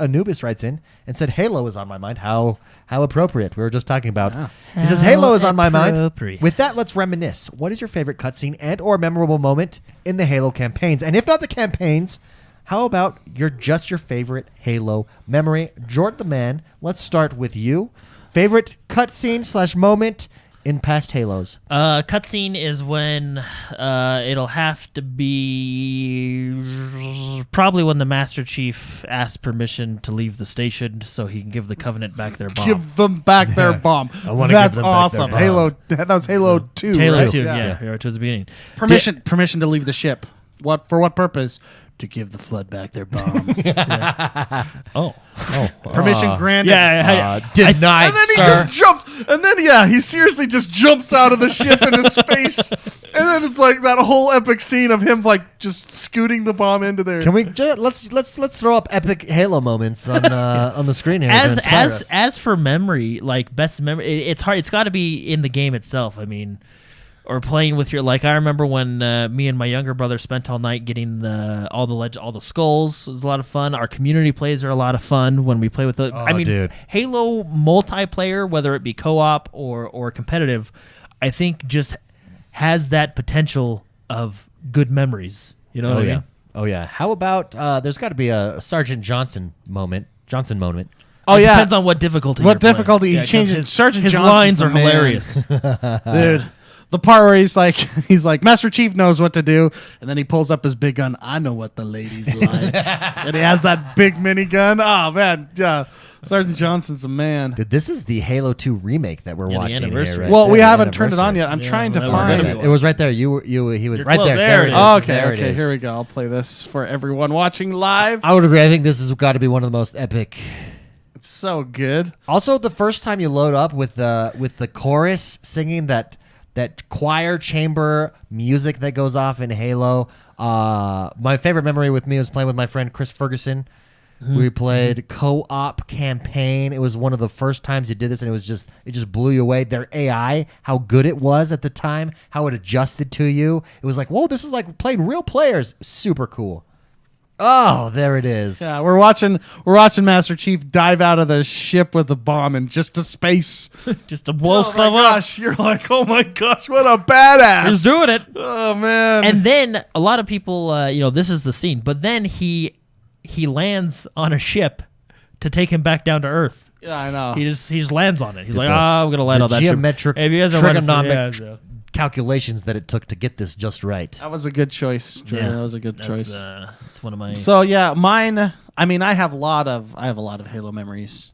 Anubis writes in and said, Halo is on my mind. How appropriate. We were just talking about. Wow. He says, Halo is on my mind. With that, let's reminisce. What is your favorite cutscene and or memorable moment in the Halo campaigns? And if not the campaigns, how about your favorite Halo memory? Jordan the Man, let's start with you. Favorite cutscene / moment in past Halos? Cutscene is when it'll have to be probably when the Master Chief asks permission to leave the station so he can give the Covenant back their bomb. Give them back their bomb. That's awesome. Halo. That was Halo 2. Halo right? 2, yeah, towards the beginning. Permission to leave the ship. For what purpose? To give the Flood back their bomb. Permission granted. Denied, and then he just jumps. And then he seriously just jumps out of the ship into space. And then it's like that whole epic scene of him like just scooting the bomb into there. Can we let's throw up epic Halo moments on the screen here? As for memory, like best memory, it's hard. It's got to be in the game itself. I mean. Or playing with your I remember when me and my younger brother spent all night getting all the skulls. It was a lot of fun. Our community plays are a lot of fun when we play with the. Dude. Halo multiplayer, whether it be co-op or competitive, I think just has that potential of good memories. You know what I mean? Oh yeah. How about there's got to be a Sergeant Johnson moment. Oh it depends on what difficulty. What difficulty he changes? Sergeant his Johnson's lines are hilarious, dude. The part where he's like, Master Chief knows what to do, and then he pulls up his big gun. I know what the ladies like, and he has that big minigun. Oh man, yeah, Sergeant Johnson's a man. Dude, this is the Halo 2 remake that we're watching here. Right? Well, we haven't turned it on yet. I'm trying to find it. It was right there. He was You're right close. there. There it is. Okay, here we go. I'll play this for everyone watching live. I would agree. I think this has got to be one of the most epic. It's so good. Also, the first time you load up with the chorus singing that choir chamber music that goes off in Halo. My favorite memory with me was playing with my friend Chris Ferguson. Mm-hmm. We played co-op campaign. It was one of the first times you did this, and it just blew you away. Their AI, how good it was at the time, how it adjusted to you. It was like, whoa, this is like playing real players. Super cool. Oh, there it is. Yeah, we're watching Master Chief dive out of the ship with a bomb and just to space. Just to blow stuff up. Gosh, you're like, oh my gosh, what a badass. He's doing it. Oh man. And then a lot of people this is the scene, but then he lands on a ship to take him back down to Earth. Yeah, I know. He just lands on it. He's like, I'm going to land on that geometric ship. Hey, you guys are trigonometric calculations that it took to get this just right. That was a good choice. Yeah, that was a good choice. That's one of my. So yeah, mine. I mean, I have a lot of Halo memories,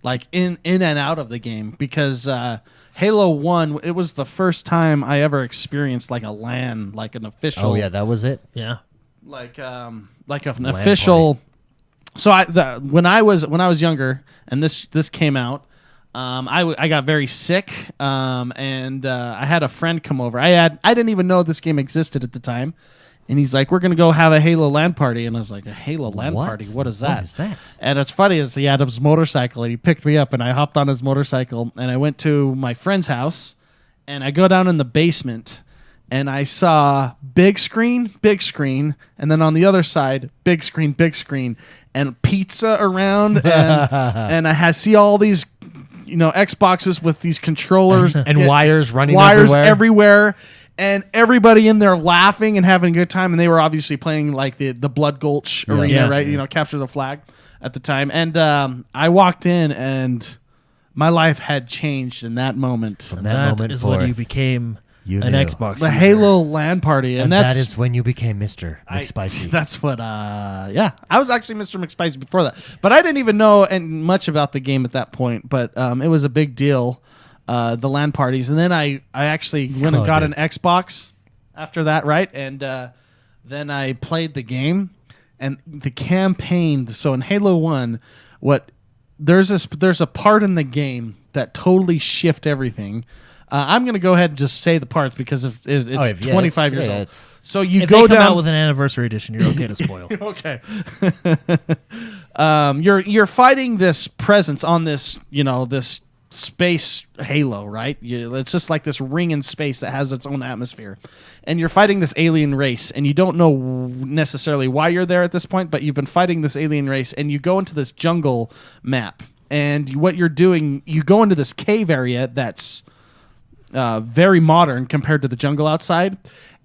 like in and out of the game because Halo 1. It was the first time I ever experienced like a LAN, like an official. Oh yeah, that was it. Yeah, like an official. Party. So when I was younger, and this came out. I got very sick, and I had a friend come over. I didn't even know this game existed at the time, and he's like, "We're gonna go have a Halo LAN party," and I was like, "A Halo LAN party? What is that?" What is that? And it's funny is he had his motorcycle, and he picked me up, and I hopped on his motorcycle, and I went to my friend's house, and I go down in the basement, and I saw big screen, and then on the other side, big screen, and pizza around, and I see all these. Xboxes with these controllers and wires running everywhere, and everybody in there laughing and having a good time. And they were obviously playing like the Blood Gulch arena, right? Yeah. Capture the Flag at the time. And I walked in, and my life had changed in that moment. From that moment is forth, when you became an Xbox the user. Halo LAN party, and that is when you became Mr. McSpicy. That's what. I was actually Mr. McSpicy before that, but I didn't even know much about the game at that point. But it was a big deal, the LAN parties, and then I actually went and got an Xbox after that, right? And then I played the game and the campaign. So in Halo 1, there's a part in the game that totally shift everything. I'm going to go ahead and just say the parts because it's 25 years old. So if they come out with an anniversary edition, you're okay to spoil. Okay. You're fighting this presence on this space Halo, right? It's just like this ring in space that has its own atmosphere. And you're fighting this alien race, and you don't know necessarily why you're there at this point, but you've been fighting this alien race, and you go into this jungle map. And what you're doing, you go into this cave area that's very modern compared to the jungle outside,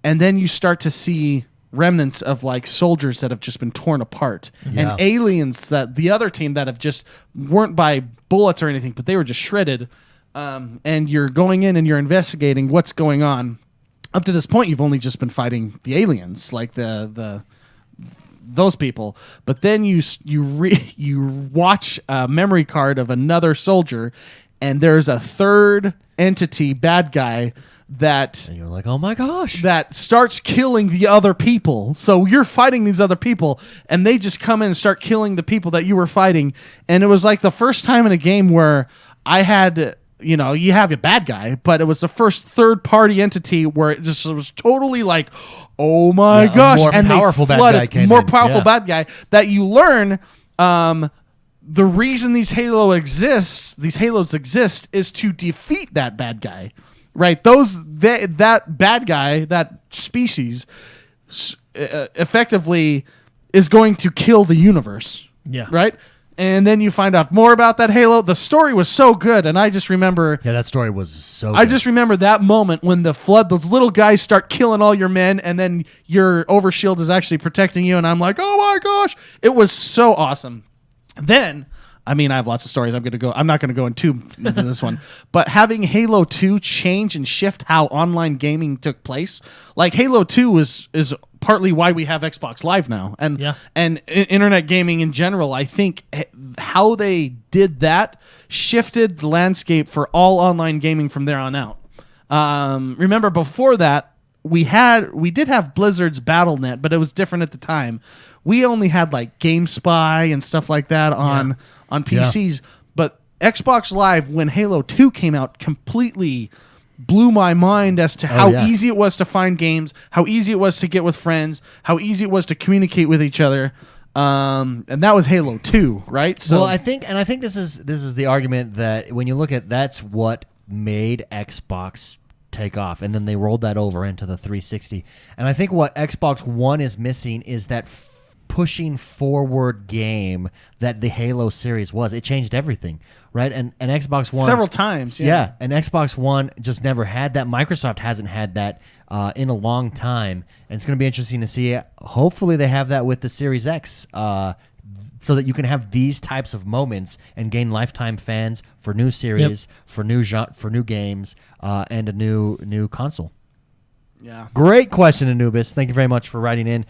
and then you start to see remnants of like soldiers that have just been torn apart and aliens that the other team that have just weren't by bullets or anything, but they were just shredded. And you're going in and you're investigating what's going on. Up to this point, you've only just been fighting the aliens, like those people. But then you watch a memory card of another soldier, and there's a third entity bad guy and you're like, oh my gosh, that starts killing the other people. So you're fighting these other people, and they just come in and start killing the people that you were fighting. And it was like the first time in a game where I had, you have a bad guy, but it was the first third-party entity where it just was totally like, oh my gosh. More and powerful bad guy came more in. powerful Yeah. bad guy that you learn. The reason these halos exist is to defeat that bad guy. Right, that bad guy, that species, effectively is going to kill the universe. Yeah. Right, and then you find out more about that Halo. The story was so good, and I just remember. Yeah, that story was so. I good. just remember that moment when the flood, those little guys start killing all your men, and then your overshield is actually protecting you, and I'm like, oh my gosh, it was so awesome. Then. I mean, I have lots of stories. I'm not going to go into this one, but having Halo 2 change and shift how online gaming took place, like Halo 2 is partly why we have Xbox Live now, and internet gaming in general. I think how they did that shifted the landscape for all online gaming from there on out. Remember, before that, we did have Blizzard's BattleNet, but it was different at the time. We only had like GameSpy and stuff like that on PCs, but Xbox Live, when Halo 2 came out, completely blew my mind as to how easy it was to find games, how easy it was to get with friends, how easy it was to communicate with each other. And that was Halo 2, right? So, well, I think this is the argument that when you look at that's what made Xbox take off, and then they rolled that over into the 360. And I think what Xbox One is missing is that pushing forward game that the Halo series was. It changed everything, right? And Xbox One several times, and Xbox One just never had that. Microsoft hasn't had that in a long time, and it's going to be interesting to see. Hopefully, they have that with the Series X, so that you can have these types of moments and gain lifetime fans for new series, for new games, and a new console. Yeah. Great question, Anubis. Thank you very much for writing in.